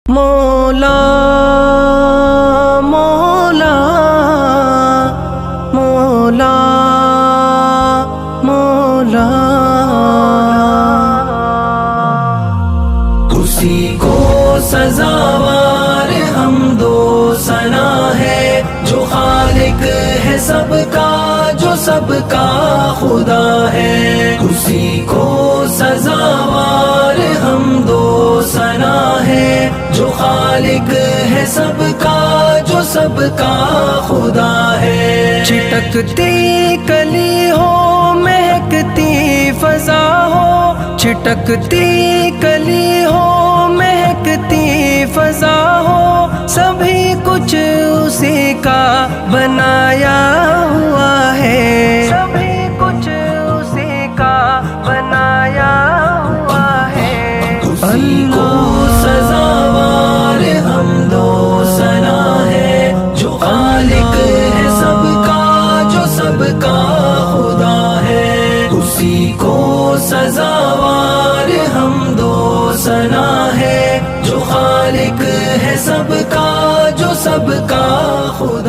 مولا مولا مولا مولا، اسی کو سزاوار حمد و ثنا ہے جو خالق ہے سب کا، جو سب کا خدا ہے. اسی کو سزاوار حمد و ثنا ہے جو خالق ہے سب کا، جو سب کا خدا ہے. چھٹکتی کلی ہو مہکتی فضا ہو، چھٹکتی کلی ہو مہکتی فضا ہو، سبھی کچھ اسی کا بنایا ہوا ہے، سبھی کچھ اسی کا بنایا ہوا ہے. اسی کو سزاوار حمد و ثنا ہے جو خالق ہے سب کا، جو سب کا خدا ہے. اسی کو سزاوار حمد و ثنا ہے جو خالق ہے سب کا، جو سب کا خدا